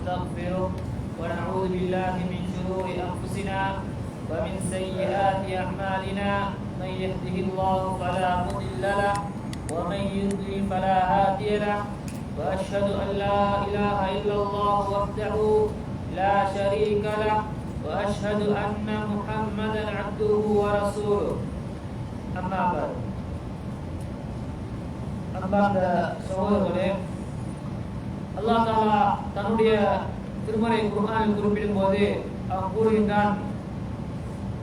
ونستغفره ونعوذ بالله من شرور أنفسنا ومن سيئات أعمالنا من يهده الله فلا مضل له ومن يضلل فلا هادي له وأشهد أن لا إله إلا الله وحده لا شريك له وأشهد أن محمدا عبده ورسوله أما بعد அன்பார்ந்த சகோதரர்களே, அல்லாஹ் தஆலா தன்னுடைய திருமறை குர்ஆனில் குறிப்பிடும் போது அவன் கூறுகின்றான்,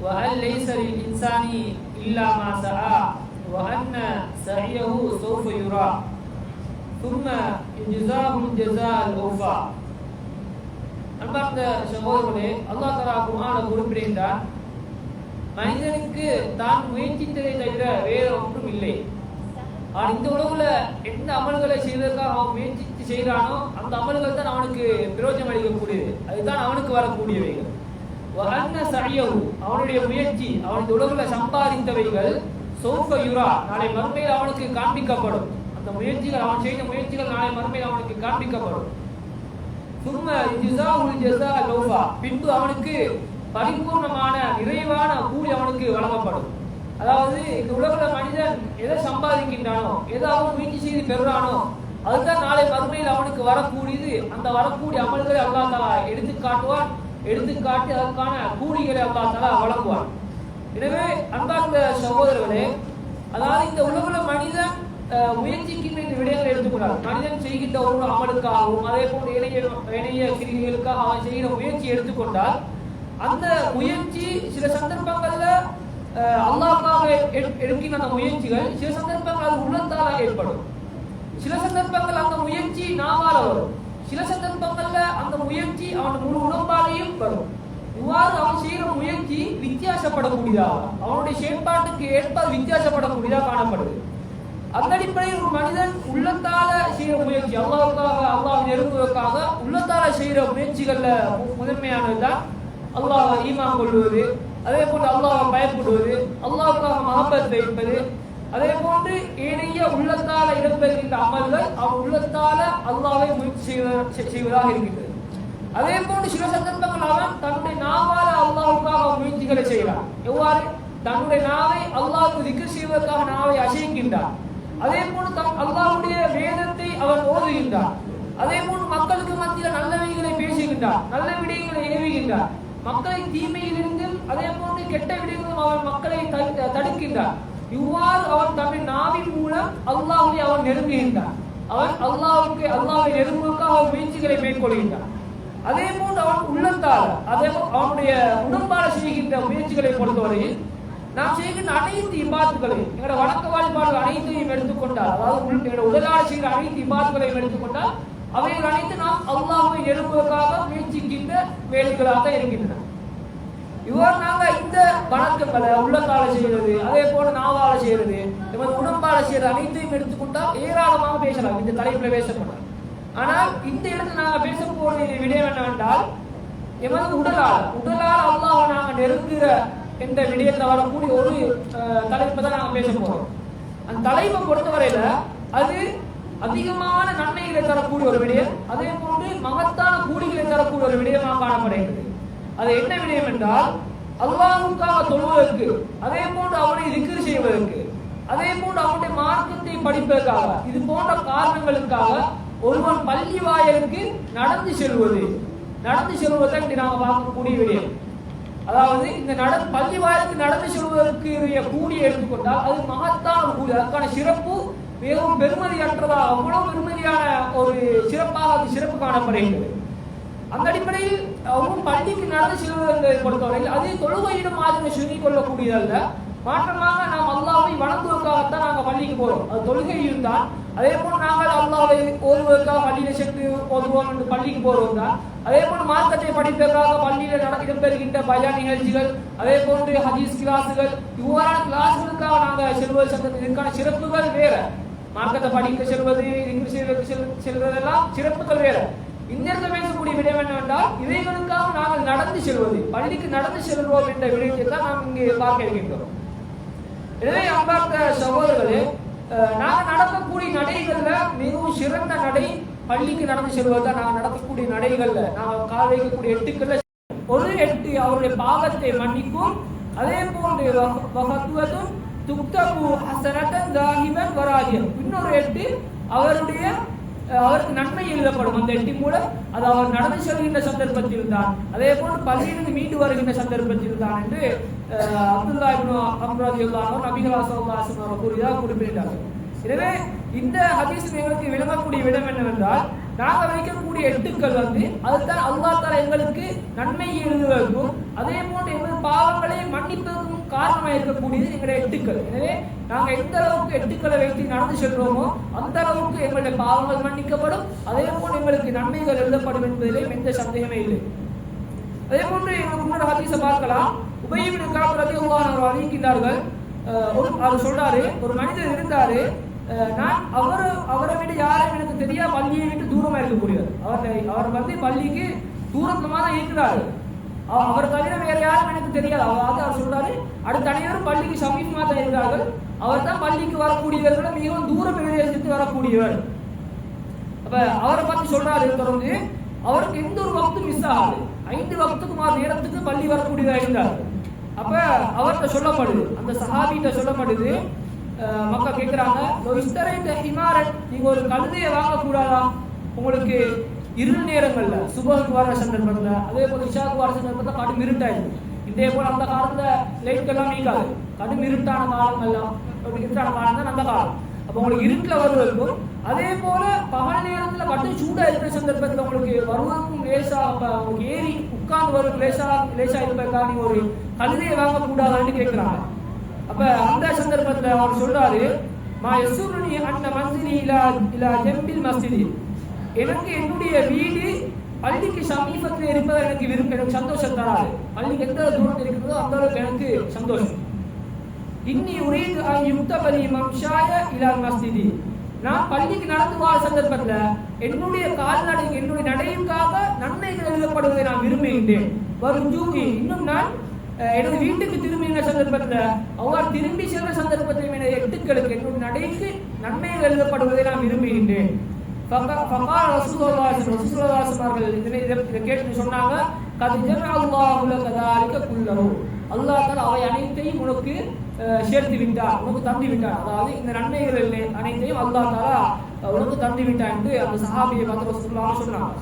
وَهَلْ لَيْسَ لِلْإِنسَانِ إِلَّا مَا سَعَى وَأَنَّ سَعْيَهُ سَوْفَ يُرَى ثُمَّ يُجْزَاهُ الْجَزَاءَ الْأَوْفَى. அன்பார்ந்த சகோதரர்களே, அல்லாஹ் தஆலா குர்ஆனில் குறிப்பிடுகின்றான், மனிதனுக்கு தான் முயற்சித்ததை தவிர வேறு ஒன்றும் இல்லை. அவன் இந்த உலகுல எந்த அமல்களை செய்வதற்காக அவன் முயற்சி செய்கிறானோ அந்த அமல்கள் தான் அவனுக்கு பிரயோஜனம் அளிக்கக்கூடியது, அதுதான் அவனுக்கு வரக்கூடியவைகள். அவனுடைய முயற்சி, அவன் இந்த உலகுல சம்பாதித்தவைகள் சௌஃப யுரா, நாளை மறுமையில் அவனுக்கு காண்பிக்கப்படும். அந்த முயற்சிகள், அவன் செய்த முயற்சிகள் நாளை மறுமையில் அவனுக்கு காண்பிக்கப்படும். பின்பு அவனுக்கு பரிபூர்ணமான நிறைவான கூலி அவனுக்கு வழங்கப்படும். அதாவது இந்த உலக மனிதன் எதை சம்பாதிக்கின்றானோ, எதை அவன் முயற்சி செய்து பெறுறானோ, அதுதான் நாளை மறுமையில் அவனுக்கு வரக்கூடியது. அந்த வரக்கூடிய அமல்களை அல்லாஹ் தஆலா எடுத்து காட்டுவான், எடுத்து காட்டி அதற்கான கூலிகளை அல்லாஹ் தஆலா வழங்குவான். எனவே அன்பார்ந்த சகோதரர்களே, அதாவது இந்த உலக மனிதன் முயற்சிக்கின்ற இந்த விடயங்களை எடுத்துக்கூடாது. மனிதன் செய்கின்ற ஒரு அமலுக்காகவும் அதே போன்ற இணைய கிரிகைகளுக்காக அவன் செய்கிற முயற்சி எடுத்துக்கொண்டால் அந்த முயற்சி சில சந்தர்ப்பங்கள்ல அல்லாஹ்வுக்காக எடுக்கின்ற அந்த முயற்சிகள் சில சந்தர்ப்பங்கள் அது உள்ளத்தால ஏற்படும், சில சந்தர்ப்பங்கள் அந்த முயற்சி நாவால வரும், சில சந்தர்ப்பங்கள்ல அந்த முயற்சி அவன் முழு உடம்பாலையும் வரும். இவ்வாறு அவன் செய்கிற முயற்சி வித்தியாசப்படக்கூடியதாக, அவனுடைய செயற்பாட்டுக்கு ஏற்ப வித்தியாசப்படக்கூடியதாக காணப்படுது. அந்த அடிப்படையில் ஒரு மனிதன் உள்ளத்தால செய்கிற முயற்சி, அல்லாஹ்வுக்காக அல்லாஹ் நெருங்குவதற்காக உள்ளத்தால செய்கிற முயற்சிகள்ல முதன்மையானதுதான் அல்லாஹ் ஈமான் கொள்வது, அதே போன்று அல்லாஹ்வை பயப்படுவது, அல்லாஹ்வுக்காக மஹப்பத் வைப்பது, அதே போன்று ஏனைய உள்ளத்தால இடம்பெறுகின்ற அமல்கள் அவன் உள்ளத்தால அல்லாஹ்வை முயற்சி செய்வதாக இருக்கின்றது. அதே போன்று சில சந்தர்ப்பங்கள் அவன் தன்னுடைய நாவால அல்லாஹ்வுக்காக முயற்சிகளை செய்கிறான். எவ்வாறு? தன்னுடைய நாவை அல்லாஹ்வுக்கு திக்ர் செய்வதற்காக நாவை அசைக்கின்றான். அதே போன்று அல்லாஹ்வுடைய வேதத்தை அவன் ஓதுகின்றான். அதே போன்று மக்களுக்கு மத்தியில் நல்லவைகளை பேசுகின்றான், நல்ல விடயங்களை ஏவுகின்றான், மக்களை தீமையிலிருந்தும் அதே போன்று கெட்ட விடயங்களும் அவன் மக்களை தடுக்கின்றான். இவ்வாறு அவன் தன்னுடைய நாவின் மூலம் அல்லாஹ்வை அவன் நெருங்குகின்றான். அவன் அல்லாஹ்வை நெருங்குவதற்காக அவன் முயற்சிகளை மேற்கொள்கின்றான். அதே போன்று அவன் உள்ளத்தால் அதே அவனுடைய உடம்பால செய்கின்ற முயற்சிகளை பொறுத்தவரையில் நாம் செய்கின்ற அனைத்து இபாத்துகளையும், எங்களோட வணக்க வழிபாடுகள் அனைத்தையும் எடுத்துக்கொண்டால், அதாவது எங்களோட உடலால் செய்கிற அனைத்து இபாத்துகளையும் எடுத்துக்கொண்டால் அவைகள் அனைத்து நாம் அல்லாஹ்வை நெருங்குவதற்காக முயற்சிக்கின்ற வேலைகளாக இருக்கின்றன. இவ்வாறு நாங்கள் இந்த வணக்கங்களை உள்ளத்தால செய்கிறது, அதே போல நாவால செய்கிறது, எமது உடம்பால செய்கிறது அனைத்தையும் எடுத்துக்கொண்டால் ஏராளமாக பேசலாம், இந்த தலைப்புல பேசப்படும். ஆனால் இந்த இடத்துல நாங்கள் பேச போற விடயம் என்னவென்றால், எமது உடலால் அல்லாஹ்வை நாங்கள் நெருங்குகிற என்ற விடயத்தில் வரக்கூடிய ஒரு தலைப்பை தான் நாங்கள் பேச போறோம். அந்த தலைப்பை பொறுத்தவரையில அது அதிகமான நன்மைகளை தரக்கூடிய ஒரு விடயம், அதே போன்று மகத்தான கூலிகளை தரக்கூடிய ஒரு விடயமாக காணப்படுகிறது. அது என்ன விடயம் என்றால், அல்லாஹ்வுக்காக தொழுவதற்கு, அதே போன்று அவனை திக்ர் செய்வதற்கு, அதே போன்று அவனுடைய மார்க்கத்தை படிப்பதற்காக, இது போன்ற காரணங்களுக்காக ஒருவன் பள்ளி வாயிலுக்கு நடந்து செல்வதை நாங்கள் பார்க்கக்கூடிய விடயம். அதாவது இந்த பள்ளி வாயிலுக்கு நடந்து செல்வதற்கு கூலியை எடுத்துக்கொண்டால் அது மகத்தான கூலி, அதற்கான சிறப்பு மிகவும் பெருமதியற்றதா, அவ்வளவு பெருமதியான ஒரு சிறப்பாக அது சிறப்பு காணப்படுகின்றது. அந்த அடிப்படையில் அவரும் பள்ளிக்கு நடந்து செல்வதை பொறுத்தவரையில் அது தொழுகையிடம் மாதிரி சொல்லிக் கொள்ளக்கூடியதல்ல, மாற்றமாக நாம் அல்லாஹ்வை வணங்குவதற்காகத்தான் நாங்கள் பள்ளிக்கு போறோம். அது தொழுகையும் தான். அதே போல் நாங்கள் அல்லாஹ்வை ஓதுவதற்காக பள்ளியில சென்று ஓதுவோம் என்று பள்ளிக்கு போறோம் தான். அதே போல் மார்க்கத்தை படிப்பதற்காக பள்ளியில இடம்பெறுகின்ற பயான் நிகழ்ச்சிகள், அதே போன்று ஹதீஸ் கிளாஸுகள், இவ்வாறான கிளாஸுகளுக்காக நாங்கள் செல்வது சட்டத்தில் இதற்கான சிறப்புகள் வேற. மார்க்கத்தை படிக்க செல்வது, செல்வதெல்லாம் சிறப்புகள் வேற. இந்த இடத்துல பேசக்கூடிய விடயம் என்னவென்றால், இவைகளுக்காக நாங்கள் நடந்து செல்வது, பள்ளிக்கு நடந்து செல்வோம் என்ற விடயத்தை தான் நாம் இங்கே பார்க்க இருக்கின்றோம். எனவே அன்பார்ந்த சகோதரர்களே, நாங்கள் நடக்கக்கூடிய நடைகள்ல மிகவும் சிறந்த நடை பள்ளிக்கு நடந்து செல்வதா நாங்கள் நடக்கக்கூடிய நடைகள்ல நாங்கள் கால் வைக்கக்கூடிய எட்டுக்கள்ல ஒரு எட்டு அவருடைய பாவத்தை மன்னிக்கும். அதே போன்று வஹத்துவதும் துக்தபு ஹஸனத்தன் தாஹிபன் வராஜியம், இன்னொரு எட்டு அவருக்கு நன்மை எழுதப்படும். அந்த எட்டி மூலம் அது அவர் நடந்து செல்கின்ற சந்தர்ப்பத்தில் தான், அதே போன்று பள்ளியிலிருந்து மீண்டு வருகின்ற சந்தர்ப்பத்தில் தான் என்று அப்துல்லா இப்னு அம்ர் ரலியல்லாஹு அன்ஹு நபிகள் ஸல்லல்லாஹு அலைஹி வஸல்லம் கூறியதாக குறிப்பிட்டார்கள். எனவே இந்த ஹதீஸ் எங்களுக்கு விளங்கக்கூடிய விடம் என்னவென்றால், நாங்கள் வைக்கக்கூடிய எட்டுக்கள் அதுதான் அல்லாஹ் தஆலா எங்களுக்கு நன்மையை எழுதுவதற்கும் அதே போன்று எங்கள் பாவங்களை மன்னிப்பதற்கும் காரணமாக இருக்கக்கூடியது எங்களுடைய எட்டுக்கள். எனவே நாங்கள் எந்த அளவுக்கு எட்டுக்களை வைத்து நடந்து செல்றோமோ அந்த அளவுக்கு எங்களுடைய பாவங்கள் மன்னிக்கப்படும், அதே போன்று எங்களுக்கு நன்மைகள் எழுதப்படும் என்பதிலே எந்த சந்தேகமே இல்லை. அதே போன்று இன்னொரு ஹதீஸை பார்க்கலாம். உபய் இப்னு கஅப் ரலியல்லாஹு அன்ஹு அறிவிக்கிறார்கள், அவர் சொல்றாரு, ஒரு மனிதர் இருந்தாரு, நான் அவரை விட யாரும் எனக்கு தெரியா பள்ளியை விட்டு தூரமா இருக்கக்கூடியவர். அவர் பள்ளிக்கு தூரத்துமா தான் இருக்கிறாரு, அவர் தவிர வேற யாரும் எனக்கு தெரியாது. அவர் சொல்றாரு, அடுத்த அனைவரும் பள்ளிக்கு சமீபமா தான் இருக்கிறார்கள், அவர் தான் பள்ளிக்கு வரக்கூடியவர்கள் மிகவும் தூர பிரதேசத்துக்கு வரக்கூடியவர். அப்ப அவரை பார்த்து சொல்றாரு தொடர்ந்து, அவருக்கு எந்த ஒரு வக்து மிஸ் ஆகாது, 5 வக்துக்கு நேரத்துக்கு பள்ளி வரக்கூடியதாக இருந்தார். அப்ப அவர்கிட்ட சொல்லப்படுது, அந்த சஹாபிகிட்ட சொல்லப்படுது, மக்கள் கேட்கிறாங்க, நீங்க ஒரு கழுதையை வாங்கக்கூடாதா? உங்களுக்கு இருள் நேரங்கள்ல சுபஹுக்கு வர சந்தர்ப்பத்துல, அதே போல இஷாக்கு வர சந்தர்ப்பத்துல கடும் இருட்டாயிருக்கு. இதே போல அந்த காலத்துல லைட் எல்லாம் நீக்காது, கடும் இருட்டான காலங்கள்லாம் இருட்டான காலம் தான் அந்த காலம். அப்ப உங்களுக்கு இருட்டுல வருவதற்கும் அதே போல பகல் நேரத்துல கடும் சூடா இருக்கிற சந்தர்ப்பத்துல உங்களுக்கு வருவதற்கும் லேசா, உங்களுக்கு ஏறி உட்கார்ந்து வரும் லேசா இருப்பதற்காக நீங்க ஒரு கழுதையை வாங்கக்கூடாதான்னு கேட்கிறாங்க. அப்ப அந்த சந்தர்ப்பத்துல அவர் சொல்றாரு, மா யசுருனி அன்ன மன்சிலி இலா ஜம்பில் மஸ்ஜிதி, எனக்கு என்னுடைய வீடு பள்ளிக்கு சமீபத்தில் இருப்பது எனக்கு சந்தோஷம் தராது. பள்ளிக்கு எந்த தூரத்தில் இருக்கிறதோ அந்த அளவுக்கு எனக்கு சந்தோஷம். இன்னி உரீது அன் யுக்தபலி மம்ஷாய இலா மஸ்ஜிதி, நான் பள்ளிக்கு நடந்து வர சந்தர்ப்பத்துல என்னுடைய கால்நடை என்னுடைய நடையுக்காக நன்மைகள் எழுதப்படுவதை நான் விரும்புகின்றேன். வரும் ஜூகி, இன்னும் நான் எனது வீட்டுக்கு திரும்பின சந்தர்ப்பத்தில் அவர் திரும்பி சென்ற சந்தர்ப்பத்தில் எனது எட்டுக்களுக்கு என்னுடைய நடைக்கு நன்மைகள் எழுதப்படுவதை நான் விரும்புகின்றேன். கேட்டு சொன்னாங்க, அல்லாஹ் தஆலா அவை அனைத்தையும் உனக்கு சேர்த்து விட்டார், உனக்கு தந்து விட்டார். அதாவது இந்த நன்மைகள் அனைத்தையும் அல்லாஹ் தஆலா உனக்கு தந்து விட்டார் என்று அந்த சஹாபியை பார்த்து ரசூலுல்லாஹ் சொன்னாங்க.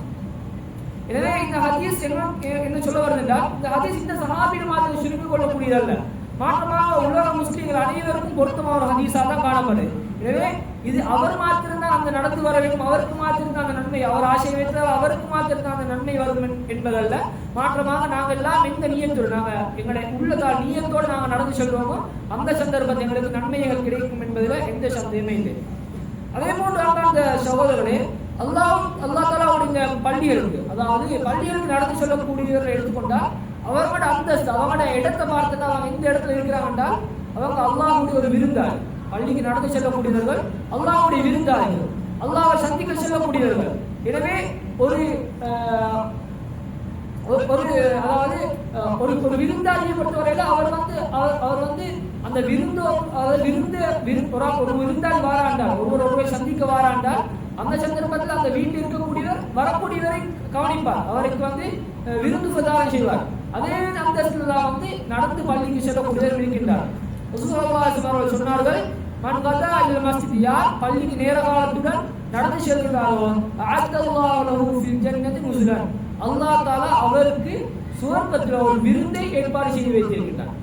எனவே இந்த ஹதீஸ் என்ன சொல்ல வருது என்றால், இந்த ஹதீஸ் இந்த சஹாபியின் மாதிரி சுருக்கிக் கொள்ளக்கூடியதல்ல, மாற்றமாக உலக முஸ்லிம்கள் அனைவருக்கும் பொருத்தமான ஒரு ஹதீஸாக தான் காணப்படுது. எனவே இது அவர் மாத்திருந்தால் அந்த நடந்து வர வேண்டும், அவருக்கு மாத்திருந்தால் அந்த நன்மை, அவர் ஆசை வைத்தால் அவருக்கு மாத்திருந்தால் அந்த நன்மை வரும் என்பதல்ல. மாற்றமாக நாங்கள் எல்லாம் எந்த நியத்தோடு, நாங்கள் எங்களுடைய உள்ளதால் நியத்தோடு நாங்கள் நடந்து செல்வோமோ அந்த சந்தர்ப்பத்தில் எங்களுக்கு நன்மைகள் கிடைக்கும் என்பதில் எந்த சந்தேகமே இல்லை. அதே போன்று அந்த சகோதரர்களே, அல்லாஹ் தஆலாவுடைய பள்ளிகளுக்கு, அதாவது பள்ளிகளுக்கு நடந்து செல்லக்கூடியவர்கள் எடுத்துக்கொண்டால் அவங்களோட அந்தஸ்து, அவங்களோட இடத்தை பார்த்துட்டு அவங்க எந்த இடத்துல இருக்கிறாங்கன்னா அவங்க அல்லாஹ்வுடைய ஒரு விருந்தாளி. பள்ளிக்கு நடந்து செல்லக்கூடியவர்கள் அல்லாஹ்வுடைய விருந்தாளிகள், அல்லாஹ்வை சந்திக்க செல்லக்கூடியவர்கள். எனவே ஒரு அதாவது ஒரு விருந்தாளியை பொறுத்தவரையில அவர் அந்த ஒரு விருந்தாளி வாராண்டால், ஒருவரை சந்திக்க வாராண்டால் அந்த சந்தர்ப்பத்தில் அந்த வீட்டில் இருக்கக்கூடியவர் வரக்கூடியவரை கவனிப்பார், அவருக்கு விருந்து பிரதானம் செய்வார். அதே அந்தஸ்தில் தான் நடந்து பள்ளிக்கு செல்லக்கூடியவர் இருக்கின்றார். சொன்னார்கள், மன் கதா இல் மஸ்ஜித், யார் பள்ளிக்கு நேர காலத்துடன் நடந்து செல்கிறாரோ அஅத்தல்லாஹு லஹு ஃபில் ஜன்னதி நுஸுலன், அல்லாஹ் தஆலா அவருக்கு சுவர்க்கத்தில் ஒரு விருந்தை ஏற்பாடு செய்து வைத்திருக்கிறார்.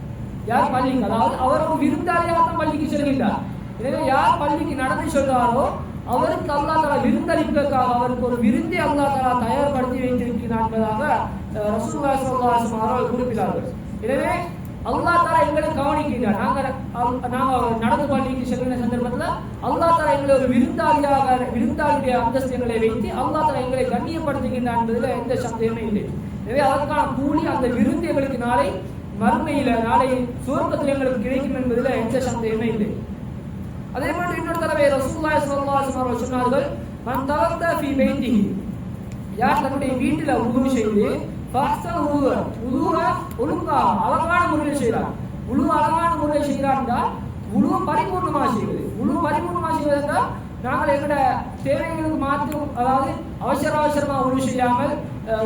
யார் பள்ளிக்கு, அதாவது அவர் ஒரு விருந்தாளியாக தான் பள்ளிக்கு செல்கின்றார். எனவே யார் பள்ளிக்கு நடந்து செல்கிறாரோ அவருக்கு அல்லாஹ் தஆலா விருந்தளிப்பதற்காக அவருக்கு ஒரு விருந்தை அல்லாஹ் தஆலா தயார்படுத்தி வைத்திருக்கிறார் என்பதாக ரசூலுல்லாஹி ஸல்லல்லாஹு அலைஹி வஸல்லம் அவர்கள் குறிப்பிட்டார்கள். எனவே அல்லாஹ் தஆலா எங்களை கவனிக்கிறார். நாங்கள் நடந்து பள்ளிக்கு செல்கிற சந்தர்ப்பத்தில் அல்லாஹ் தஆலா எங்களை ஒரு விருந்தாளியுடைய அந்தஸ்து எங்களை வைத்து அல்லாஹ் தஆலா எங்களை கண்ணியப்படுத்துகின்றார் என்பதில் எந்த சந்தேகமே இல்லை. எனவே அதற்கான கூலி அந்த விருந்து எங்களுக்கு நாளை மறுமையில, நாளை சுவர்க்கத்தில் எங்களுக்கு கிடைக்கும் என்பதில் எந்த சந்தேகமே இல்லை. அதே போன்று இன்னொரு தடவை ரசூலுல்லாஹி ஸல்லல்லாஹு அலைஹி வஸல்லம் சொன்னார்கள், மன் தவத்த ஃபீ பைத்திஹி, யார் தன்னுடைய வீட்டில் உது செய்து ஒழுங்காக அழகான முறையில் செய்கிறார். அழகான முறையில் செய்கிறார் என்றால் பரிபூர்ணமாக செய்வது. பரிபூர்ணமாக செய்வது என்றால் நாங்கள் எங்களோட தேவைகளுக்கு மாற்றும், அதாவது அவசரமாக உதவி செய்யாமல்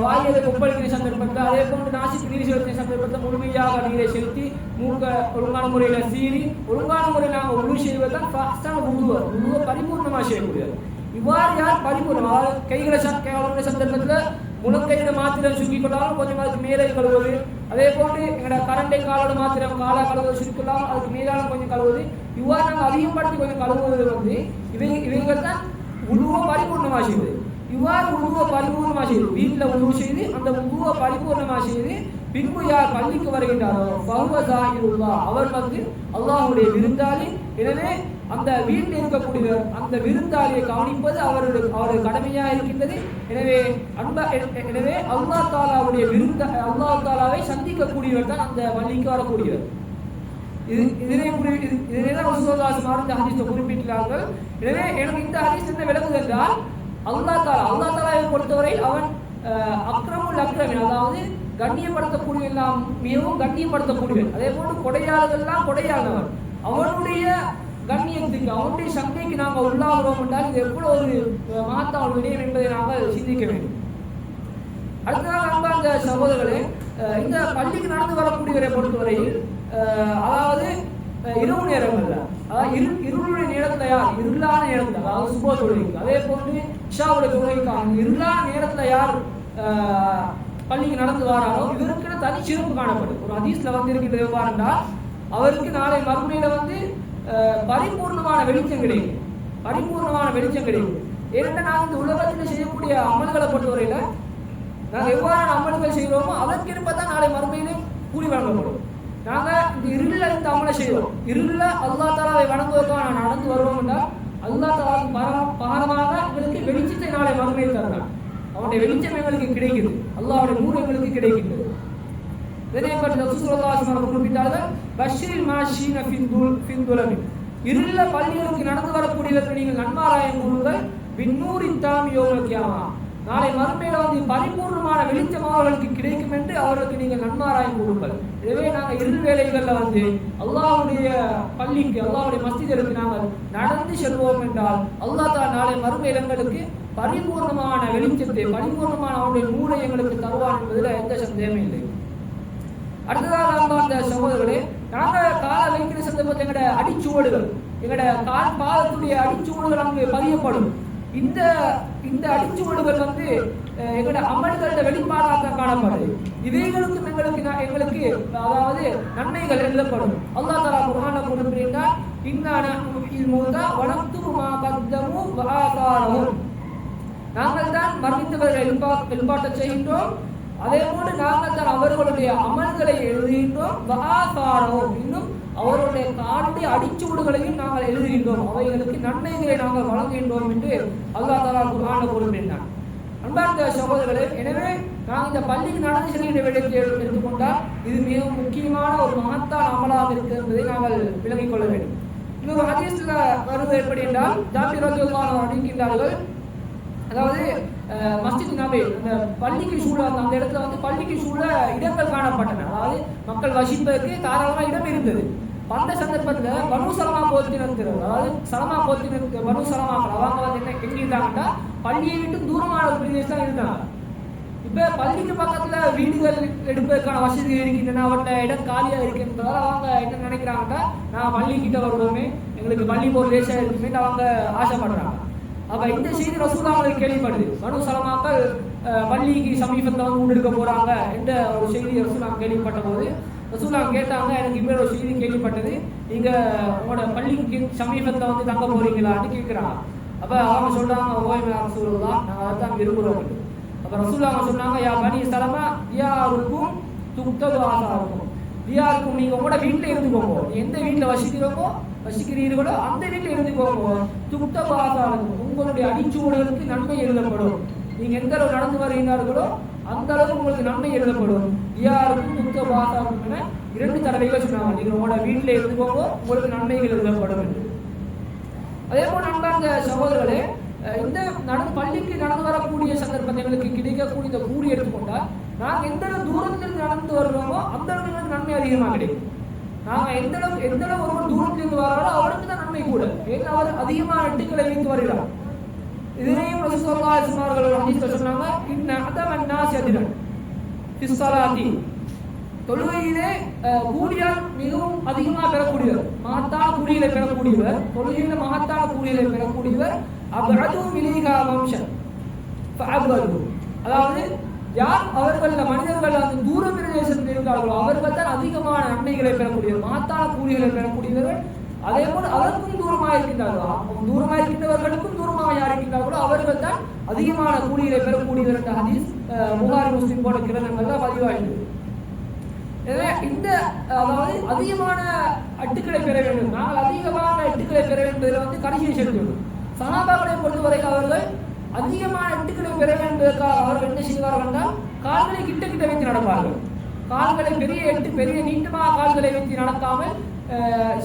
வாயிலை கொப்பளிக்கிற சந்தர்ப்பத்தை, அதே போன்று நாசிக்கு நீர் செலுத்திய சந்தர்ப்பத்தை முழுமையாக நீரை செலுத்தி மூக்க ஒழுங்கான முறையில் சீறி ஒழுங்கான முறையில் நாங்கள் உதவி செய்வதுதான் ஃபாஸ்டான உருவ பரிபூர்ணமாக செய்யக்கூடியது. இவ்வாறு யார் பரிபூர்ணம், அதாவது கைகளை கழுவுற சந்தர்ப்பத்தில் முழங்கையில மாத்திரம் சுருக்கி கொள்ளாமல் கொஞ்சம் அதுக்கு மேலே கழுவுவது, அதே போன்று எங்களோட கரண்டை காலோட மாத்திரம் காலா கழுவுவது சுருக்கலாம், அதுக்கு மேலான கொஞ்சம் கழுவுவது, இவ்வாறு நாங்கள் அதிகப்படுத்தி கொஞ்சம் கழுவுவது இவைகள் தான் உருவ பரிபூர்ணமாக செய்வது. இவ்வாறு உருவ பரிபூர்ணமாக செய்து வீட்டில் உருவ செய்து அந்த உருவ பரிபூர்ணமாக செய்து பின்பு யார் பள்ளிக்கு வருகின்றாரோ அவர் அல்லாஹ்வுடைய விருந்தாளி. எனவே அந்த வீட்டில் இருக்கக்கூடிய அந்த விருந்தாளியை கவனிப்பது அவருடைய கடமையாக இருக்கின்றது. எனவே அல்லாஹ் தாலாவுடைய அல்லாஹ் தாலாவை சந்திக்கக்கூடியவர் தான் அந்த பள்ளிக்கு வரக்கூடியவர். குறிப்பிட்டார்கள். எனவே எனக்கு இந்த ஹதீஸ் என்ன விளக்குது என்றால், அல்லாஹ் தாலாவை பொறுத்தவரை அவன் அக்ரமுல் அக்ரமின், அதாவது கண்ணியப்படுத்தக்கூடிய எல்லாம் மிகவும் கண்ணியப்படுத்தக்கூடியவன். அதே போன்று கொடையாளர்கள்லாம் கொடையாளவர். அவனுடைய கண்ணியத்துக்கு அவனுடைய சங்கைக்கு நாங்கள் உள்ளாகிறோம் என்றால் இது எவ்வளவு ஒரு மகத்தான விடயம் என்பதை நாங்கள் சிந்திக்க வேண்டும். அடுத்ததாக அன்பார்ந்த சகோதரர்களே, இந்த பள்ளிக்கு நடந்து வரக்கூடியவரை பொறுத்தவரையில் அதாவது இரவு நேரங்கள்ல, அதாவது இருளுடைய நேரத்துல யார் இருளான நேரத்துல, அதாவது சுப தொழுகைக்கு, அதே போன்று இஷாவுடைய தொழுகைக்கான இருளான நேரத்துல யார் பள்ளிக்கு நடந்து வராரோ இவருக்கு தனி சிறப்பு காணப்படும். ஒரு ஹதீஸ்ல இருக்கின்றது எவ்வாறு என்றால், அவருக்கு நாளை மறுமையில பரிபூர்ணமான வெளிச்சம் கிடைக்கும். பரிபூர்ணமான வெளிச்சம் கிடைக்கும். ஏனென்றால் நாங்கள் இந்த உலகத்தில் செய்யக்கூடிய அமல்களை பொறுத்தவரையில நாங்கள் எவ்வாறு அமல்கள் செய்கிறோமோ அதற்கேற்ப தான் நாளை மறுமையிலே கூலி வழங்கப்படும். நாங்கள் இந்த இருளில் இந்த அமலை செய்வோம். இருளில் அல்லாஹ் தாலாவை வணங்குவதற்காக நான் நடந்து வருவோம் என்றால் அல்லாஹ் தாலாவுக்கு பாரமாக எங்களுக்கு வெளிச்சத்தை நாளை மறுமையில் தரலாம். அவனுடைய வெளிச்சம் எங்களுக்கு கிடைக்குது, அல்லாஹ்வுடைய நூறு எங்களுக்கு கிடைக்கின்றது. இதனை பற்றி ரசூலுல்லாஹி ஸல்லல்லாஹு அலைஹி வஸல்லம் குறிப்பிட்டார்கள், பஷ்ஷிரில் மாஷீன ஃபின் துலமி, இருள பள்ளிகளுக்கு நடந்து வரக்கூடியவர்கள் நீங்கள் நன்மாராயம் கூறுங்கள், பின்னூரின் தாம் யௌமல் கியாமா, நாளை மறுமையில பரிபூர்ணமான வெளிச்சம் அவர்களுக்கு கிடைக்கும் என்று அவர்களுக்கு நீங்கள் நன்மாராயம் கூறுங்கள். எனவே நாங்கள் இருள் வேலைகள்ல அல்லாஹ்வுடைய பள்ளிக்கு அல்லாஹ்வுடைய மஸ்ஜிதுக்கு நாங்கள் நடந்து செல்வோம் என்றால் அல்லாஹ் தான் நாளை மறுமையில எங்களுக்கு பரிபூர்ணமான வெளிச்சத்தை பரிபூர்ணமான அவருடைய நூலை எங்களுக்கு தருவான் என்பதில் எந்த சந்தேகமும் இல்லை. அடுத்ததாக அன்பார்ந்த சகோதரர்களே, நாங்கள் கால வைக்கிற சந்தர்ப்பத்தை எங்களோட அடிச்சுவடுகள், எங்களோட கால் பாதத்துடைய அடிச்சுவடுகள் அங்கு பதியப்படும். இந்த அடிச்சுவடுகள் எங்களோட அமல்களோட வெளிப்பாடாக காணப்படுது. இவைகளுக்கும் எங்களுக்கு அதாவது நன்மைகள் எழுதப்படும். அல்லாஹ் தஆலா குர்ஆன்ல குறிப்பிட்டார், இன்னான இல்முதா வனக்துபு மா கத்தமு வஆசாரஹும், நாங்கள் தான் மரணித்தவர்களை எழுப்பாட்ட செய்கின்றோம், அதே போன்று நாங்கள் தான் அவர்களுடைய அமல்களை எழுதுகின்றோம், வஆசாரஹும், இன்னும் அவருடைய காலுடைய அடிச்சுவடுகளையும் நாங்கள் எழுதுகின்றோம், அவைகளுக்கு நன்மைகளை நாங்கள் வழங்குகின்றோம் என்று அல்லாஹ் தஆலா குர்ஆனில் கூறுகின்றார். அன்பார்ந்த சகோதரர்களே, எனவே நாங்கள் இந்த பள்ளிக்கு நடந்து செல்கின்ற வேலையை எடுத்துக்கொண்டால் இது மிகவும் முக்கியமான ஒரு மகத்தான அமலாக இருக்கிறது என்பதை நாங்கள் விளங்கிக் கொள்ள வேண்டும். இன்னொரு ஹதீஸ்ல வருவது எப்படி என்றால், ஜாபிர் ரலியல்லாஹு அன்ஹு அறிவிக்கின்றார்கள், அதாவது மஸ்ஜித் நபி அந்த பள்ளிக்கு சூழ அந்த இடத்துல பள்ளிக்கு சூழ இடங்கள் காணப்பட்டன, அதாவது மக்கள் வசிப்பதற்கு தாராளமாக இடம் இருந்தது. அந்த சந்தர்ப்பத்தில் பனு சலமா கோத்தினர், அதாவது சலமா கோத்தினர் பனு சலமாக்கள் அவங்க என்ன எங்க இருந்தாங்கன்னா பள்ளியை விட்டு தூரமான ஒரு பிரதேசம் தான் இருந்தாங்க. இப்ப பள்ளிக்கு பக்கத்துல வீடுகள் எடுப்பதற்கான வசதிகள் இருக்கின்றன, அவற்றை இடம் காலியாக இருக்கின்றதால அவங்க என்ன நினைக்கிறாங்கன்னா, நான் பள்ளி கிட்ட வருவோமே, எங்களுக்கு பள்ளி போர் லேசாக இருக்குமே அவங்க ஆசைப்படுறாங்க. அப்ப இந்த செய்தி ரசூலுல்லாஹ் கேள்விப்படுது, பனு சலமாக்கள் பள்ளிக்கு சமீபத்தில் முன்னெடுக்க போறாங்க என்ற ஒரு செய்தி ரசூலுல்லாஹ் கேள்விப்பட்ட போது ரசூலுல்லாஹ் கேட்டாங்க, எனக்கு இப்படி ஒரு செய்தி கேள்விப்பட்டது, நீங்க உங்களோட பள்ளிக்கு சமீபத்தில் தங்க போறீங்களான்னு கேட்கிறாங்க. அப்ப அவங்க சொல்றாங்க, ஓய்வு ரசூலுல்லாஹ் நாங்கள் அதான் விரும்புகிறோம். அப்ப ரசூலுல்லாஹ் சொன்னாங்க, யா பனி சலமா தியாருக்கும் துக்தது ஆசாருக்கும், தியாருக்கும் நீங்க உங்களோட வீட்டில் இருந்துக்கோங்க, எந்த வீட்டில் வசிக்கிறீர்களோ அந்த வீட்டில் இருந்துக்கோங்க, துக்தது ஆசாருக்கும் உங்களுடைய அடிச்சுவடுகளுக்கு நன்மை எழுதப்படும், நீங்க எந்த அளவு நடந்து வருகிறார்களோ அந்த அளவுக்கு உங்களுக்கு நன்மை எழுதப்படும். தியாருக்கும் துக்தது ஆசாருக்கும் என 2 தடவைகள் சொன்னாங்க, நீங்க உங்களோட வீட்டில் இருந்துக்கோங்க உங்களுக்கு நன்மைகள் எழுதப்படும் என்று. அதே போல் நண்பர்ந்த சகோதரர்களே, இந்த பள்ளிக்கு நடந்து வரக்கூடிய சந்தர்ப்பங்களுக்கு கிடைக்கக்கூடிய இந்த கூலி எடுத்துக்கொண்டால் நாங்கள் எந்த தூரத்திலிருந்து நடந்து வருகிறோமோ அந்த அளவுக்கு நன்மை அதிகமாக கிடைக்கும். நாங்கள் எந்த அளவு ஒருவர் தூரத்திலிருந்து வராரோ அவருக்கு தான் நன்மை கூட. ஏன்னா அவர் அதிகமான எட்டுக்களை வைத்து வருகிறார். இதனையும் ரசூலுல்லாஹி ஸல்லல்லாஹு அலைஹி வஸல்லம் ஹதீஸ்ல சொன்னாங்க, இன்ன அதமன் நாஸி அதிரன் ஃபிஸ்ஸலாத்தி, தொழுகையிலே கூலியால் மிகவும் அதிகமாக பெறக்கூடியவர், மகத்தான கூலிகளை பெறக்கூடியவர், தொழுகையில மகத்தான கூலிகளை பெறக்கூடியவர் அபது மிலிகா வம்சன் ஃபஅபது, அதாவது யார் அவர்கள் மனிதர்கள் அந்த தூர பிரதேசத்தில் இருந்தார்களோ அவர்கள் தான் அதிகமான நன்மைகளை பெறக்கூடியவர், மகத்தான கூலிகளை பெறக்கூடியவர்கள். அதே போல அதற்கும் தூரமாக இருக்கின்றார்களோ, தூரமாக இருக்கின்றவர்களுக்கும் தூரமாக யார் இருக்கின்றார்களோ அவர்கள் தான் அதிகமான கூலிகளை பெறக்கூடியவர் என்ற ஹதீஸ் புகாரி முஸ்லிம் போன்ற கிரந்தங்கள் தான் பதிவாகிறது. எனவே இந்த அதாவது அதிகமான அட்டுக்களை பெற வேண்டும், நாங்கள் அதிகமான எட்டுக்களை பெற வேண்டும் கடைசியை செலுத்தணும். சஹாபாக்களை பொறுத்தவரைக்கும் அவர்கள் அதிகமான எட்டுக்களை பெற வேண்டுவதற்காக அவர்கள் என்ன செய்வார்கள் என்றால் கால்களை கிட்ட கிட்ட வைத்து நடப்பார்கள். கால்களை பெரிய நீட்டமாக கால்களை வைத்து நடக்காமல்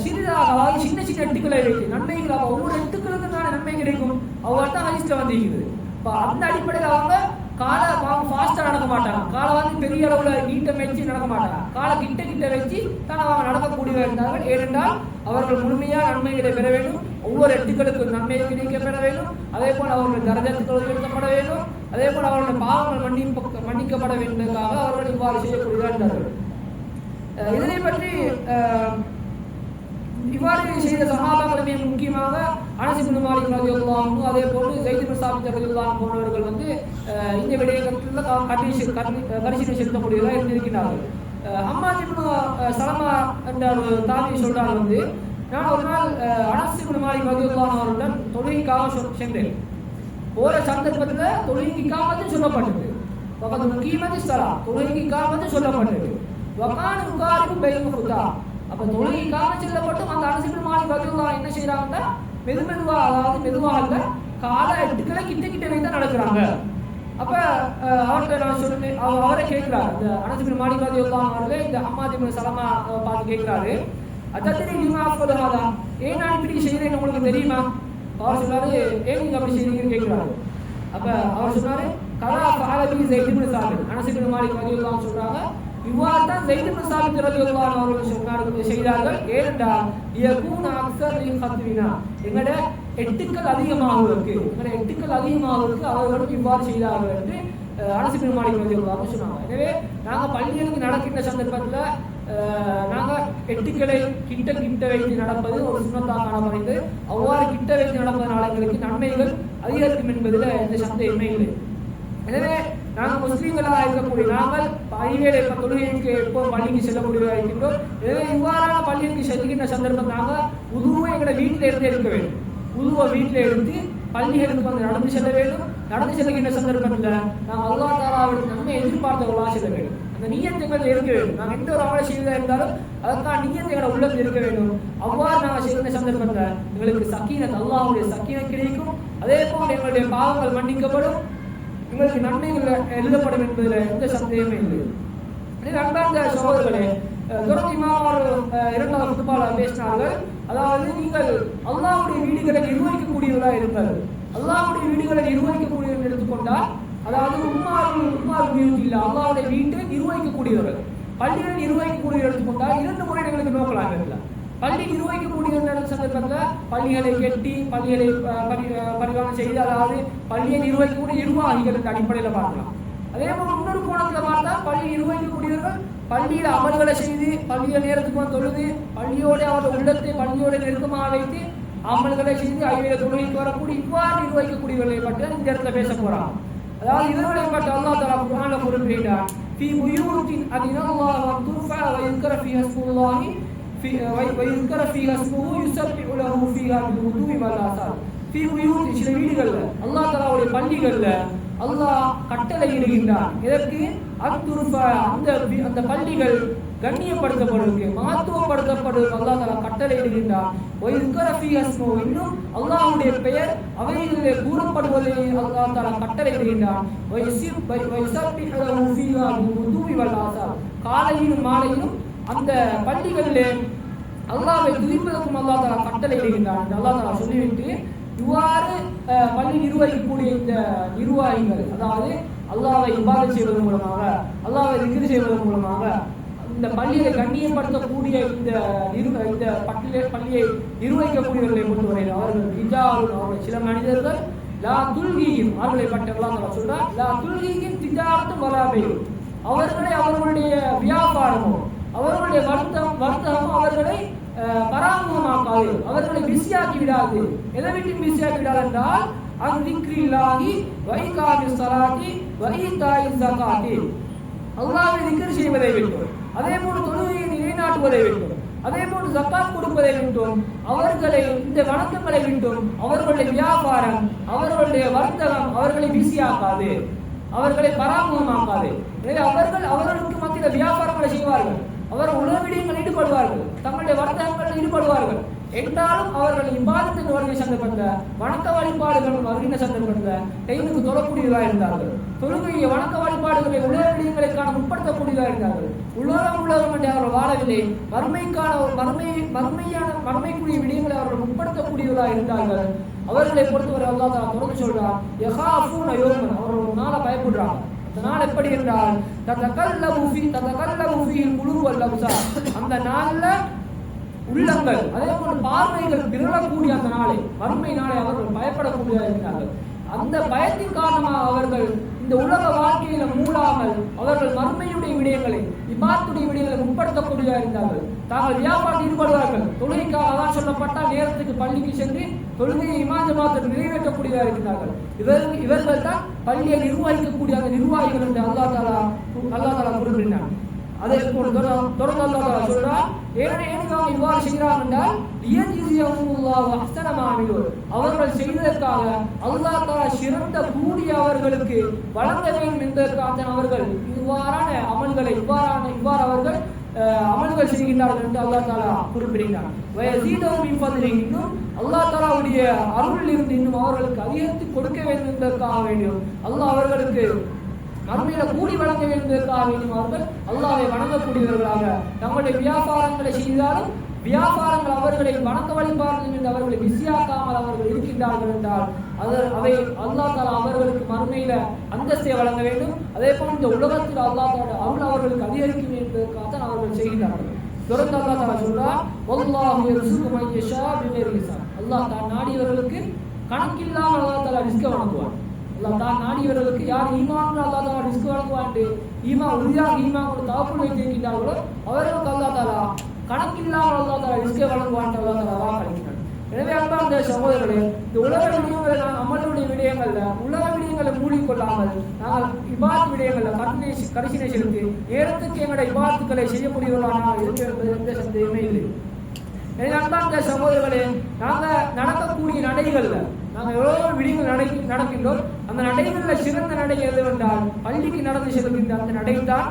சிறிதாக, அதாவது சின்ன சின்ன எட்டுக்களை வைத்து நன்மைகள், ஒவ்வொரு எட்டுக்களுக்கு தான் நன்மை கிடைக்கும். அவ்வளவு தான் ஹதீஸ்ல வந்திருக்குது. இப்போ அந்த அடிப்படையில் அவங்க காலை ஃபாஸ்டா நடக்க மாட்டாங்க, காலை பெரிய அளவுல நீட்டம் வச்சு நடக்க மாட்டாங்க, காலை கிட்ட கிட்ட வச்சு தான் அவங்க நடக்கக்கூடியவர் இருந்தார்கள். ஏனென்றால் அவர்கள் முழுமையாக நன்மைகளை பெற வேண்டும், ஒவ்வொரு எட்டுக்களுக்கு நன்மை கிடைக்கப்பெற வேண்டும், அதே போல் அவர்கள் தரஜத்துக்கள் உயர்த்தப்பட வேண்டும், அதே போல் அவர்களுடைய பாவங்கள் மன்னிக்கப்பட வேண்டுவதற்காக அவர்கள் இவ்வாறு செய்யக்கூடியவர்கள். இதனை பற்றி இவ்வாறு செய்த சஹாபாக்களுமே முக்கியமாக அனஸ் இப்னு மாலிக் ரலியல்லாஹு அன்ஹு, அதே போன்று ஸைத் இப்னு சாபித் ரலியல்லாஹு அன்ஹு போன்றவர்கள் இந்த விடயங்களில் கரிசனை செலுத்தக்கூடியவர்களாக இருந்திருக்கிறார்கள். ஹம்மாத் இப்னு சலமா என்ற ஒரு தாபி சொல்றார், நான் ஒரு நாள் அனஸ் இப்னு மாலிக் ரலியல்லாஹு அன்ஹு அவருடன் தொழுகைக்காக சென்றேன். போற சந்தர்ப்பத்தில் தொழுகைக்கு இகாமத்து சொல்லப்பட்டது, வகது முகீமத்தி ஸலா, தொழுகைக்கு இகாமத்து சொல்லப்பட்டது. வகான உகாரிபு பைன ஹுதா, அப்ப தொழுகைக்காக செல்லப்பட்டு அந்த அனஸ் இப்னு மாலிக் ரலியல்லாஹு அன்ஹு என்ன செய்யறாங்கன்னா மெதுவா, அதாவது மெதுவாக இல்ல, காலை எட்டுக்களை கிட்ட கிட்ட வைத்து நடக்கிறாங்க. அப்ப அவர்கிட்ட நான் சொன்னேன், அவரை கேட்கிறார், இந்த அனஸ் இப்னு மாலிக் ரலியல்லாஹு அன்ஹு அவர்களே இந்த ஹம்மாத் இப்னு சலமா பார்த்து கேட்கிறாரு, அதத்திரி லிமா ஃபதஹாதா, ஏன் நான் இப்படி செய்யறேன்னு உங்களுக்கு தெரியுமா? அவர் சொன்னாரு, ஏன் நீங்க அப்படி செய்றீங்கன்னு கேட்கிறாரு. அப்ப அவர் சொன்னாரு, கலா ஃபஅலபி ஸைத் இப்னு சாபித், அனஸ் இப்னு மாலிக் ரலியல்லாஹு அன்ஹு சொல்றாங்க, இவ்வாறு தான் ஸைத் இப்னு சாபித் ரலியல்லாஹு அன்ஹு அவர்கள் செய்தார்கள். ஏனென்றால் யகூன அக்ஸர் லில் கத்வினா, எங்கட எட்டுக்கள் அதிகமாகுவதற்கு, அவர்களும் இவ்வாறு செய்தார்கள் என்று அனஸ் இப்னு மாலிக் ரலியல்லாஹு அன்ஹு சொன்னாங்க. எனவே நாங்கள் பள்ளிகளுக்கு நடக்கின்ற சந்தர்ப்பத்தில் நாங்கள் எட்டுக்களை கிட்ட கிட்ட வைத்து நடப்பது ஒரு சுண்ணத்தாக காணப்படுகிறது. அவ்வாறு கிட்ட வைத்து நடப்பதனால எங்களுக்கு நன்மைகள் அதிகரிக்கும் என்பதில் எந்த சந்தேகமே இல்லை. எனவே நாங்கள் முஸ்லீம்களாக இருக்கக்கூடிய நாங்கள் பள்ளிகளை தொழுகைக்கு எப்போ பள்ளிக்கு செல்லக்கூடியதாக இருக்கின்றோம். எனவே இவ்வாறான பள்ளிக்கு செல்கின்ற சந்தர்ப்பம் நாங்கள் உதுவை எங்களை வீட்டில் இருந்தே இருக்க வேண்டும். உதுவை வீட்டில் எடுத்து பள்ளிகளுக்கு நடந்து செல்ல வேண்டும். நடந்து செல்கின்ற சந்தர்ப்பத்தில் நாங்கள் அல்லாஹ் தஆலாவின் நன்மை எதிர்பார்த்தவர்களாக செல்ல வேண்டும். அந்த நியத்துகள் இருக்க வேண்டும். நாங்கள் எந்த ஒரு அமலை செய்வதாக இருந்தாலும் அதற்கான நியத்துகளை உள்ளத்தில் இருக்க வேண்டும். அவ்வாறு நாங்கள் செய்கின்ற சந்தர்ப்பத்தில் எங்களுக்கு சக்கீனத், அல்லாஹ்வுடைய சக்கீனத் கிடைக்கும். அதே போல் எங்களுடைய பாவங்கள் மன்னிக்கப்படும், எங்களுக்கு நன்மைகள் எழுதப்படும் என்பதில் எந்த சந்தேகமே இல்லை. அன்பார்ந்த சகோதரர்களே, தொடர்ந்து இமாம் இரண்டாவது குத்துபால பேசினார்கள், அதாவது நீங்கள் அல்லாஹ்வுடைய வீடுகளை நிர்வகிக்கக்கூடியவர்களாக இருங்கள். அல்லாஹ்வுடைய வீடுகளை நிர்வகிக்கக்கூடியவர்கள் எடுத்துக்கொண்டால், அதாவது உம்மார் இல்லை, அல்லாஹ்வுடைய வீட்டை நிர்வகிக்கக்கூடியவர்கள், பள்ளிகளை நிர்வகிக்கக்கூடியவர்கள் எடுத்துக்கொண்டால் 2 முறை எங்களுக்கு நோக்கலாம் இல்லை. பள்ளி நிர்வகிக்கக்கூடிய சந்தர்ப்பத்தில் பள்ளிகளை கட்டி பள்ளிகளை பரிகாரம் செய்து, அதாவது பள்ளியை நிர்வகிக்கக்கூடிய நிர்வாகிகளுக்கு அடிப்படையில் பார்க்கலாம். அதே போல் இன்னொரு கோணத்தில் பார்த்தா பள்ளி நிர்வகிக்கக்கூடியவர்கள் பள்ளியில் அமல்களை செய்து, பள்ளியை நேரத்துக்கு தொழுது, பள்ளியோட அவருடைய உள்ளத்தை பள்ளியோட நெருக்கமாக வைத்து அமல்களை செய்து ஐவேளை தொழுகைக்கு வரக்கூடிய இவ்வாறு நிர்வகிக்கக்கூடியவர்களை பற்றி இந்த இடத்துல பேச போறாங்க. அதாவது இவர்களை பற்றி அல்லாஹ் தஆலா குர்ஆன்ல குறிப்பிட்டார், ஃபீ புயூத்தின் அதினல்லாஹு வ துர்ஃபா வ யுذكر فيها اسم الله ويذكر فيها اسمه يسبح له فيها بالغدو والآصال. ஃபீ புயூத், சில வீடுகள்ல அல்லாஹ் தஆலாவுடைய பள்ளிகள்ல அல்லாஹ் கட்டளை இடுகின்றான். இதற்கு அத்துர்ஃபா, அந்த பள்ளிகள் கண்ணியப்படுத்தப்படுவதற்கு, மகத்துவப்படுத்தப்படுவதற்கு அல்லாஹ் தஆலா கட்டளை இடுகின்றான். வயுذكر فيها اسمه, இன்னும் அல்லாஹ்வுடைய பெயர் அவைகளிலே கூறப்படுவதை அல்லாஹ் தஆலா கட்டளை இடுகின்றான். ويسبح له فيها بالغدو والآصال, காலையிலும் மாலையிலும் அந்த பள்ளிகளிலே அல்லாஹ்வை துதிப்பதற்கும் அல்லாஹ் தஆலா கட்டளை இடுகின்றான். அல்லாஹ் தஆலா சொல்லிவிட்டு இவ்வாறு பள்ளி நிர்வகிக்கக்கூடிய இந்த நிர்வாகிகள், அதாவது அல்லாஹ்வை இபாதத் செய்வதன் மூலமாக, அல்லாஹ்வை திக்ர் செய்வதன் மூலமாக, இந்த பள்ளியை கண்ணியப்படுத்தக்கூடிய இந்த பள்ளியை நிர்வகிக்கக்கூடியவர்களை பொறுத்தவரையில் அவர்கள் ரிஜாலுன், அவர்கள் சில மனிதர்கள் லா துல்கியும், அவர்களை பட்டவர்களாக சொல்றார், லா துல்கியும் திஜாரத்தும் வலாபையும், அவர்களை அவர்களுடைய வியாபாரமோ அவர்களுடைய வர்த்தகமோ அவர்களை பராமுகமாக்காது, அவர்களை பிஸியாக்கி விடாது. எதை விட்டு பிஸியாக்கி விடாது என்றால் அன்திக்ரில்லாஹி வைகாமி ஸலாத்தி வைதாயி ஸகாத்தி, அல்லாஹ்வை திக்ர் செய்வதை விட்டும், அதே போன்று தொழுகையை நிலைநாட்டுவதை விட்டும், அதே போன்று ஜக்காத் கொடுப்பதை விட்டும், அவர்களை இந்த வணக்கங்களை விட்டும் அவர்களுடைய வியாபாரம் அவர்களுடைய வர்த்தகம் அவர்களை பிஸியாக்காது, அவர்களை பராமுகமாக்காது. எனவே அவர்களுக்கு மத்தியில் வியாபாரங்களை செய்வார்கள், அவர் உலக விடயங்கள் ஈடுபடுவார்கள், தங்களுடைய வர்த்தகங்களில் ஈடுபடுவார்கள். என்றாலும் அவர்கள் இபாதத்தின் வருகிற சந்தர்ப்பத்தில் வணக்க வழிபாடுகள் வருகின்ற சந்தர்ப்பத்தில் டைமுக்கு தொழக்கூடியதாக இருந்தார்கள், தொழுகையை வணக்க வழிபாடுகளை உலக விடயங்களுக்கான உட்படுத்தக்கூடியதாக இருந்தார்கள். உலகம் என்று அவர்கள் வாழவில்லை, மறுமைக்குரிய விடயங்களை அவர்கள் உட்படுத்தக்கூடியவர்களாக இருந்தார்கள். அவர்களை பொறுத்தவரை அல்லாஹ் தொடர்ந்து சொல்றார், யகாஃபூன யௌமன், அவர்கள் ஒரு நாளை பயப்படுறாங்க. அந்த நாள் எப்படி என்றால் ததகல்லபு ஃபீஹில் குலூப் வல் அப்சார், அந்த நாள்ல உள்ளங்கள் அதே போன்று பார்வைகள் பிறழக்கூடிய அந்த நாளை, மறுமை நாளை அவர்கள் பயப்படக்கூடியதாக இருக்கிறார்கள். அந்த பயத்தின் காரணமாக அவர்கள் இந்த உலக வாழ்க்கையில மூடாமல் அவர்கள் மறுமையுடைய விடயங்களை இபாத்துடைய விடயங்களை உட்படுத்தக்கூடியதாக இருந்தார்கள். தாங்கள் வியாபாரத்தில் ஈடுபடுவார்கள், தொழுகைக்காக அதான் சொல்லப்பட்டால் நேரத்துக்கு பள்ளிக்கு சென்று தொழுகையை இமாம் ஜமாத்தை நிறைவேற்றக்கூடியதாக இருக்கிறார்கள். இவர்கள் தான் பள்ளியை நிர்வகிக்கக்கூடிய அந்த நிர்வாகிகள் என்று அல்லாஹ் தாலா குறிப்பிட்டார். அதே போல தொடர்ந்து அல்லாஹ் தாலா சொல்றார், ஏனெனில் இவ்வாறு செய்கிறார்கள் என்றால் அவர்கள் செய்ததற்காக அல்லாஹ் தாலா சிறந்த கூடிய அவர்களுக்கு வழங்க வேண்டும் என்பதற்காக அவர்கள் இவ்வாறான அமல்களை இவ்வாறு அவர்கள் அமல்கள் செய்கின்றார்கள் என்று அல்லாஹ் தாலா குறிப்பிடுகிறார். இன்னும் அல்லாஹ் தாலாவுடைய அருளில் இருந்து இன்னும் அவர்களுக்கு அதிகரித்து கொடுக்க வேண்டும் என்பதற்காக வேண்டும், அல்லாஹ் அவர்களுக்கு மறுமையில கூடி வழங்க வேண்டுவதற்காக வேண்டும், அவர்கள் அல்லாஹ்வை வணங்கக்கூடியவர்களாக தங்களுடைய வியாபாரங்களை செய்தாலும் வியாபாரங்கள் அவர்களை வணக்க வழிபாடுகள் என்று அவர்களை பிஸியாக்காமல் அவர்கள் இருக்கின்றார்கள் என்றால் அவை அல்லாஹ் தாலா அவர்களுக்கு மறுமையில அந்தஸ்தை வழங்க வேண்டும். அதே போல் இந்த உலகத்தில் அல்லாஹ் தாலா அருள் அவர்களுக்கு அதிகரிக்கும் என்பதற்காகத்தான் அவர்கள் செய்கிறார்கள். தொடர்ந்து அல்லாஹ் தாலா சொல்றார், வல்லாஹு யர்ஸுகு மன் யஷா பிகைரி ஹிசாப், அல்லாஹ் தான் நாடியவர்களுக்கு கணக்கில்லாமல் அல்லாஹ் தாலா ரிஸ்க் வழங்குவார். அல்லாஹ் தான் நாடியவர்களுக்கு யார் ஈமான் அல்லாஹ் தாலா ரிஸ்க் வழங்குவான், உறுதியாக ஈமான் தவக்குள் வைத்திருக்கின்றார்களோ அவர்களுக்கு அல்லாஹ் தாலா கணக்கில்லாமல் அல்லாஹ் தாலா ரிஸ்கை வழங்குவான் அல்லாஹ் தாலா வாக்களிக்கிறார். எனவே அன்பார்ந்த சகோதரர்களே, இந்த உலக விடயங்களை நாங்கள் அமலுடைய விடயங்கள்ல உலக விடயங்களை மூடிக்கொள்ளாமல் நாங்கள் இபாத் விடயங்கள்ல கடைசினை செலுத்தி நேரத்துக்கு எங்களுடைய இபாத்துக்களை செய்யக்கூடியவர்களாக இருக்கிறது எந்த சந்தேகமே இல்லை. எனவே அன்பார்ந்த சகோதரர்களே, நாங்கள் நடக்கக்கூடிய நடைகள்ல நாங்கள் எவ்வளவு விடயங்கள் நடக்கின்றோம், அந்த நடைகளில் சிறந்த நடை எதுவென்றால் பள்ளிக்கு நடந்து செல்கின்ற அந்த நடைதான்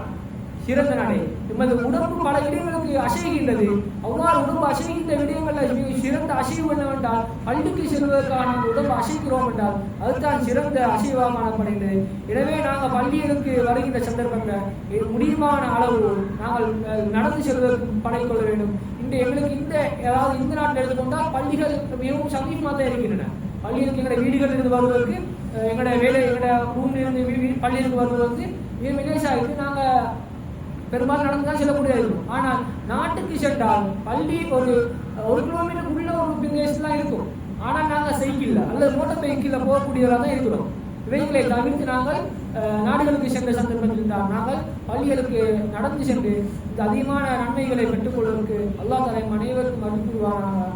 சிறந்த நடை. எமது உடம்பு பல இடங்களுக்கு அசைகின்றது, அவ்வாறு உடம்பு அசைகின்ற விடயங்கள் சிறந்த அசைவு என்னவென்றால் பள்ளிக்கு செல்வதற்கான உடம்பு அசைக்கிறோம் என்றால் அதுதான் சிறந்த அசைவாக காணப்படுகிறது. எனவே நாங்கள் பள்ளிகளுக்கு வருகின்ற சந்தர்ப்பங்கள் முடியுமான அளவு நாங்கள் நடந்து செல்வதற்கு பழகிக்கொள்ள வேண்டும். எங்களுக்கு இந்த நாட்டில் எடுத்துக்கொண்டால் பள்ளிகள் மிகவும் சமீபமாக தான் இருக்கின்றன. பள்ளிகளுக்கு எங்களுடைய வீடுகளிலிருந்து வருவதற்கு எங்களுடைய ரூமிலிருந்து பள்ளிகளுக்கு வருவதற்கு மிக மிலேசாக நாங்கள் பெரும்பாலும் நடந்து தான் செல்லக்கூடியதாக இருக்கும். ஆனால் நாட்டுக்கு சென்றால் பள்ளி ஒரு கிலோமீட்டர் உள்ள ஒரு பிரதேசம்லாம் இருக்கும். ஆனால் நாங்கள் சைக்கிளில் அல்லது மோட்டார் சைக்கிளில் போகக்கூடியவராக தான் இருக்கிறோம். இவைகளை தவிர்த்து நாங்கள் நாடுகளுக்கு சென்ற சந்தர்ப்பத்தில் நாங்கள் பள்ளிகளுக்கு நடந்து சென்று இந்த அதிகமான நன்மைகளை பெற்றுக்கொள்வதற்கு அல்லாஹ் தஆலா அனைவருக்கும் அனுப்புவானாக.